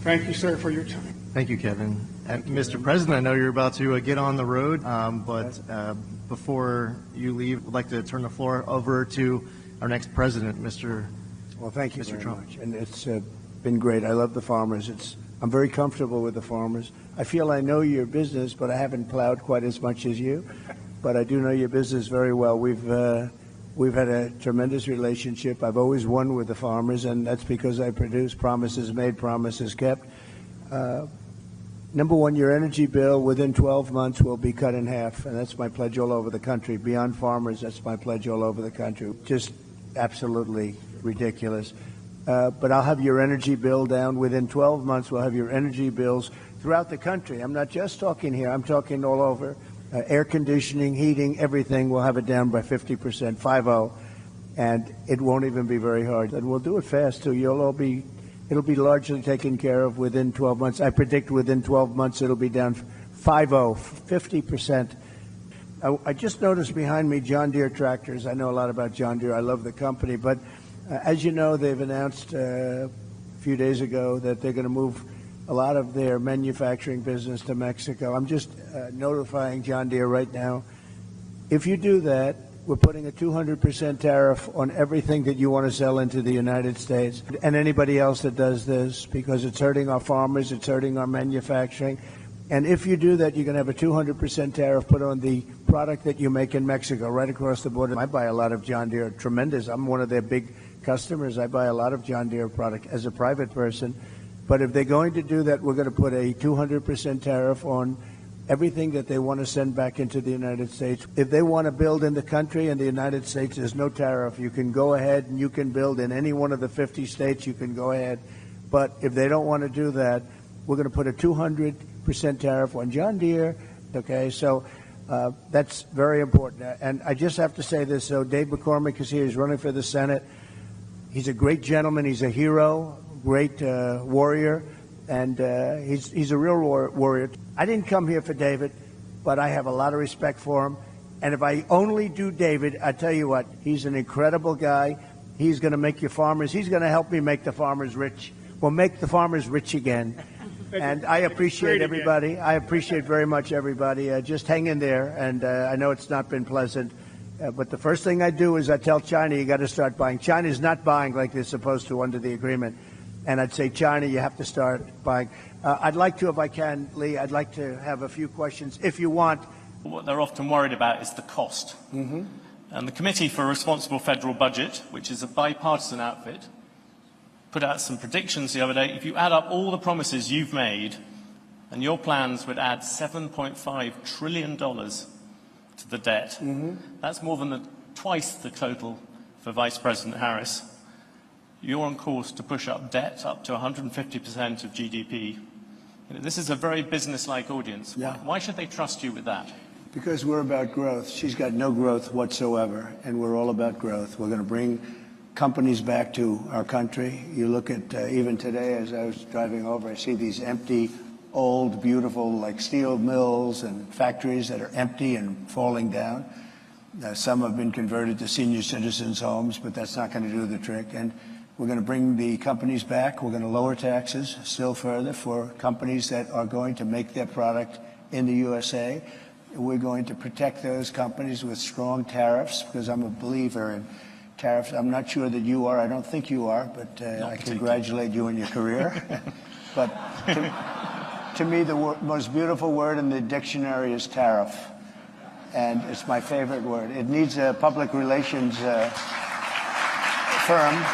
Thank you, sir, for your time. Thank you, Kevin. Mr. President, I know you're about to get on the road, but before you leave, I'd like to turn the floor over to our next president, Mr. Well, thank you Mr. very Trump. much. And it's been great. I love the farmers. I'm very comfortable with the farmers. I feel I know your business, but I haven't plowed quite as much as you. But I do know your business very well. We've had a tremendous relationship. I've always won with the farmers, and that's because I produce promises made, promises kept. Number one, your energy bill within 12 months will be cut in half, and that's my pledge all over the country. Beyond farmers, that's my pledge all over the country. Just absolutely ridiculous. But I'll have your energy bill down within 12 months. We'll have your energy bills throughout the country. I'm not just talking here. I'm talking all over. Air conditioning, heating, everything. We'll have it down by 50%, 5-0, and it won't even be very hard. And we'll do it fast too. It'll be largely taken care of within 12 months. I predict within 12 months it'll be down 5-0, 50%. I just noticed behind me John Deere tractors. I know a lot about John Deere. I love the company, but as you know, they've announced a few days ago that they're going to move a lot of their manufacturing business to Mexico. I'm just notifying John Deere right now. If you do that, we're putting a 200% tariff on everything that you want to sell into the United States and anybody else that does this, because it's hurting our farmers, it's hurting our manufacturing. And if you do that, you're going to have a 200% tariff put on the product that you make in Mexico, right across the border. I buy a lot of John Deere, tremendous. I'm one of their big customers. I buy a lot of John Deere product as a private person. But if they're going to do that, we're going to put a 200% tariff on everything that they want to send back into the United States. If they want to build in the country, in the United States, there's no tariff. You can go ahead and you can build in any one of the 50 states. You can go ahead. But if they don't want to do that, we're going to put a 200% tariff on John Deere. Okay, so that's very important. And I just have to say this. So Dave McCormick is here. He's running for the Senate. He's a great gentleman. He's a hero, great warrior, and he's a real warrior. I didn't come here for David, but I have a lot of respect for him. And if I only do David, I tell you what, he's an incredible guy. He's going to make your farmers. He's going to help me make the farmers rich. We'll make the farmers rich again. And I appreciate everybody. I appreciate very much everybody. Just hang in there. And I know it's not been pleasant. But the first thing I do is I tell China, you got to start buying. China's not buying like they're supposed to under the agreement. And I'd say, China, you have to start buying. I'd like to, if I can, Lee, I'd like to have a few questions, if you want. What they're often worried about is the cost. Mm-hmm. And the Committee for a Responsible Federal Budget, which is a bipartisan outfit, put out some predictions the other day. If you add up all the promises you've made, and your plans would add $7.5 trillion to the debt. Mm-hmm. That's more than twice the total for Vice President Harris. You're on course to push up debt up to 150% of GDP. This is a very business-like audience. Yeah. Why should they trust you with that? Because we're about growth. She's got no growth whatsoever, and we're all about growth. We're going to bring companies back to our country. You look at even today, as I was driving over, I see these empty, old, beautiful, like steel mills and factories that are empty and falling down. Some have been converted to senior citizens' homes, but that's not going to do the trick. And we're going to bring the companies back. We're going to lower taxes still further for companies that are going to make their product in the USA. We're going to protect those companies with strong tariffs, because I'm a believer in tariffs. I'm not sure that you are. I don't think you are, but I congratulate you on your career. But to me, the most beautiful word in the dictionary is tariff, and it's my favorite word. It needs a public relations firm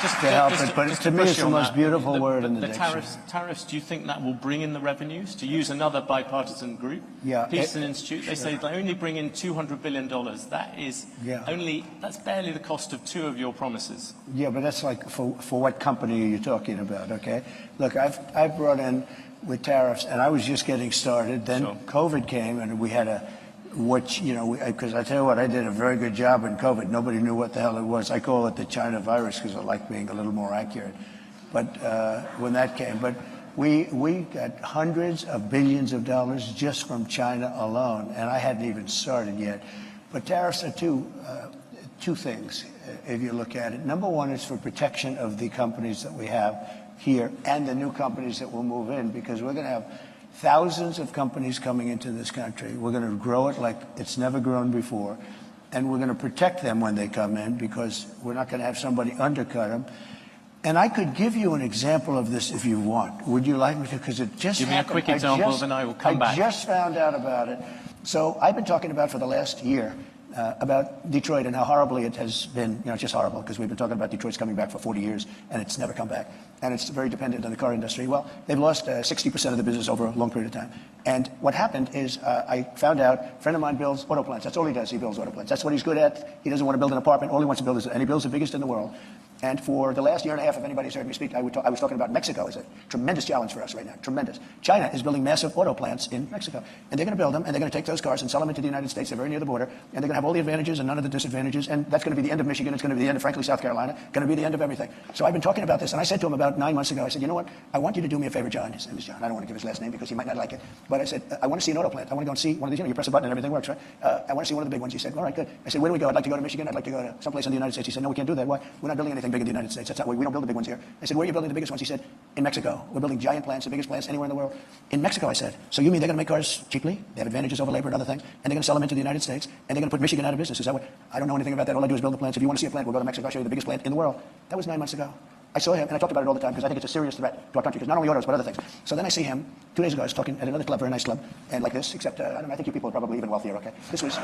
to help it, but to me, it's the most beautiful word in the dictionary. Tariffs, do you think that will bring in the revenues? To use another bipartisan group, Peterson Institute, they say they only bring in $200 billion. That is that's barely the cost of 2 of your promises. Yeah, but that's like, for what company are you talking about, okay? Look, I've brought in with tariffs, and I was just getting started. Then COVID came, and we had because I tell you what, I did a very good job in COVID. Nobody knew what the hell it was. I call it the China virus because I like being a little more accurate. But when that came, but we got hundreds of billions of dollars just from China alone, and I hadn't even started yet. But tariffs are two things, if you look at it. Number one is for protection of the companies that we have here and the new companies that will move in, because we're going to have thousands of companies coming into this country. We're going to grow it like it's never grown before. And we're going to protect them when they come in, because we're not going to have somebody undercut them. And I could give you an example of this if you want. Would you like me to? Because it just Give me happened. a quick example, then I will come back. I just found out about it. So I've been talking about for the last year about Detroit and how horribly it has been. You know, it's just horrible, because we've been talking about Detroit's coming back for 40 years, and it's never come back. And it's very dependent on the car industry. Well, they've lost 60% of the business over a long period of time. And what happened is I found out a friend of mine builds auto plants. That's all he does. He builds auto plants. That's what he's good at. He doesn't want to build an apartment. All he wants to build is, and he builds the biggest in the world. And for the last year and a half, if anybody's heard me speak, I was talking about Mexico is a tremendous challenge for us right now. Tremendous. China is building massive auto plants in Mexico. And they're going to build them, and they're going to take those cars and sell them into the United States. They're very near the border. And they're going to have all the advantages and none of the disadvantages. And that's going to be the end of Michigan. It's going to be the end of, frankly, South Carolina. Going to be the end of everything. So I've been talking about this. And I said to him about 9 months ago, I said, you know what? I want you to do me a favor, John. His name is John. I don't want to give his last name because he might not like it. But I said, I want to see an auto plant. I want to go and see one of these. You know, you press a button and everything works, right? I want to see one of the big ones. He said, all right, good. I said, where do we go? I'd like to go to Michigan. I'd like to go to someplace in the United States. He said, no, we can't do that. Why? We're not building anything big in the United States. That's not why we don't build the big ones here. I said, where are you building the biggest ones? He said, in Mexico. We're building giant plants, the biggest plants anywhere in the world. In Mexico, I said. So you mean they're going to make cars cheaply? They have advantages over labor and other things. And they're going to sell them into the United States. And they're going to put Michigan out of business. Is that what? I don't know anything about that. All I do is build the plants. If you want to see a plant, we'll go to Mexico. I'll show you the biggest plant in the world. That was 9 months ago. I saw him, and I talked about it all the time because I think it's a serious threat to our country, because not only autos, but other things. So then I see him 2 days ago. I was talking at another club, very nice club, and like this, except, I don't know, I think you people are probably even wealthier, okay? This was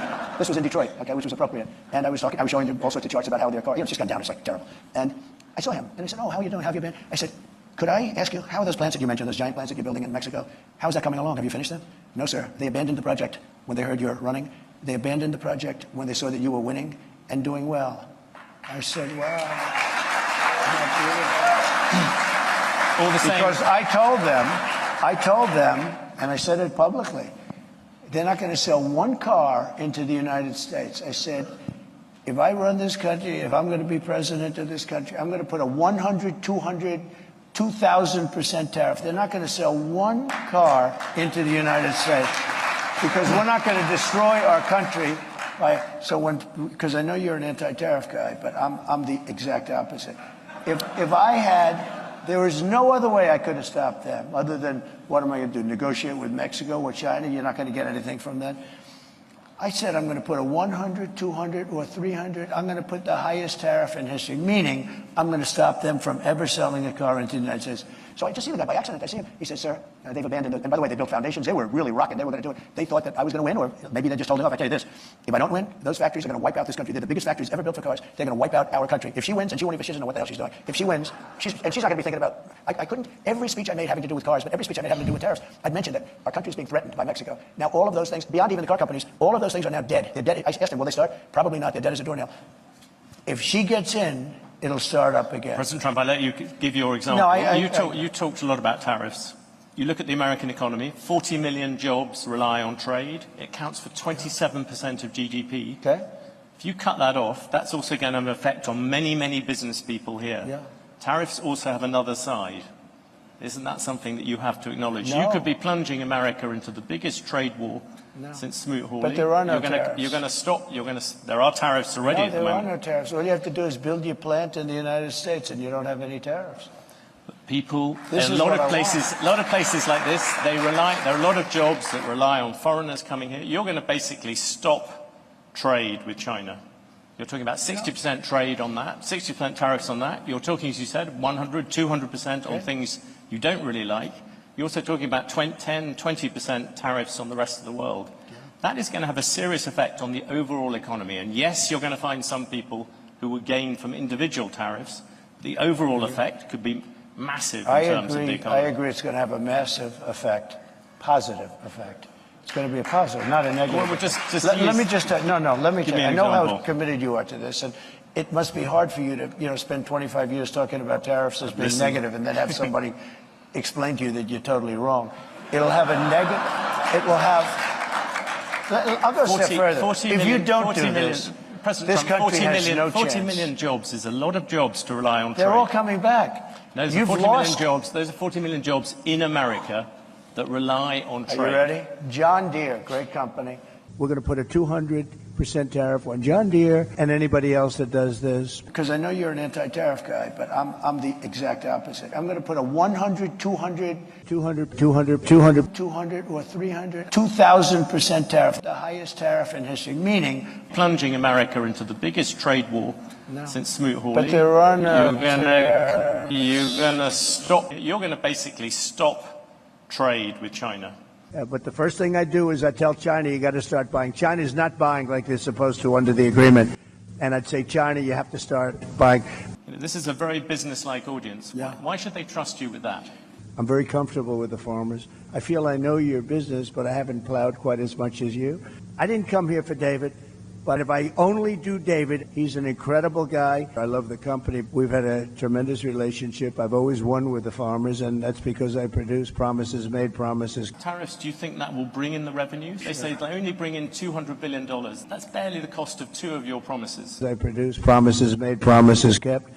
in Detroit, okay, which was appropriate. And I was showing him all sorts of charts about how their car, you know, it's just gone down, it's like terrible. And I saw him, and he said, oh, how are you doing? How have you been? I said, could I ask you, how are those plants that you mentioned, those giant plants that you're building in Mexico, how is that coming along? Have you finished them? No, sir. They abandoned the project when they heard you're running. They abandoned the project when they saw that you were winning and doing well. I said, wow. All the same. Because I told them, and I said it publicly, they're not going to sell one car into the United States. I said, if I run this country, if I'm going to be president of this country, I'm going to put a 100, 200, 2,000% tariff. They're not going to sell one car into the United States, because we're not going to destroy our country. Because I know you're an anti-tariff guy, but I'm the exact opposite. If I had, there was no other way I could have stopped them other than, what am I going to do, negotiate with Mexico or China? You're not going to get anything from that. I said I'm going to put a 100, 200, or 300. I'm going to put the highest tariff in history, meaning I'm going to stop them from ever selling a car into the United States. So I just see the guy by accident. I see him. He says, sir, they've abandoned it. And by the way, they built foundations. They were really rocking. They were going to do it. They thought that I was going to win, or maybe they just told him off. I tell you this, if I don't win, those factories are going to wipe out this country. They're the biggest factories ever built for cars. They're going to wipe out our country. If she wins, and she won't even, she doesn't know what the hell she's doing. If she wins, she's not going to be thinking about, I couldn't, every speech I made having to do with cars, but every speech I made having to do with tariffs, I'd mentioned that our country is being threatened by Mexico. Now, all of those things, beyond even the car companies, all of those things are now dead. They're dead. I asked him, will they start? Probably not. They're dead as a doornail. If she gets in, it'll start up again. President Trump, I let you give your example. No, you talked a lot about tariffs. You look at the American economy, 40 million jobs rely on trade. It counts for 27% of GDP. Okay. If you cut that off, that's also going to have an effect on many, many business people here. Yeah. Tariffs also have another side. Isn't that something that you have to acknowledge? No. You could be plunging America into the biggest trade war since Smoot-Hawley. But there are no tariffs. You're going to stop. There are tariffs already at the moment. There are no tariffs. All you have to do is build your plant in the United States, and you don't have any tariffs. People, a lot of places like this, there are a lot of jobs that rely on foreigners coming here. You're going to basically stop trade with China. You're talking about 60% trade on that, 60% tariffs on that. You're talking, as you said, 100, 200% on things you don't really like. You're also talking about 10, 20% tariffs on the rest of the world. That is going to have a serious effect on the overall economy. And yes, you're going to find some people who will gain from individual tariffs. The overall effect could be massive in terms of the economy. I agree it's going to have a massive effect, positive effect. It's going to be a positive, not a negative. Well, let me just tell you. I know how example. committed you are to this, and it must be hard for you to, spend 25 years talking about tariffs as being negative and then have somebody explain to you that you're totally wrong. It'll have a negative, it will have, I'll go a step further. If you don't do this, this country has no chance. 40 million jobs is a lot of jobs to rely on trade. They're all coming back. Those are 40 million jobs in America that rely on trade. Are you ready? John Deere, great company. we're going to put a 200% tariff on John Deere and anybody else that does this. Because I know you're an anti-tariff guy, but I'm the exact opposite. I'm going to put a 100, 200, 200, 200, 200, 200, or 300, 2,000% tariff, the highest tariff in history, meaning plunging America into the biggest trade war since Smoot-Hawley. But there are no. You're going to basically stop trade with China. But the first thing I do is I tell China, you got to start buying. China's not buying like they're supposed to under the agreement. And I'd say, China, you have to start buying. This is a very business-like audience. Yeah. Why should they trust you with that? I'm very comfortable with the farmers. I feel I know your business, but I haven't plowed quite as much as you. I didn't come here for David, but if I only do David, he's an incredible guy. I love the company. We've had a tremendous relationship. I've always won with the farmers, and that's because I produce promises, made promises. Tariffs, do you think that will bring in the revenues? They say they only bring in $200 billion. That's barely the cost of two of your promises. I produce promises, made promises, kept.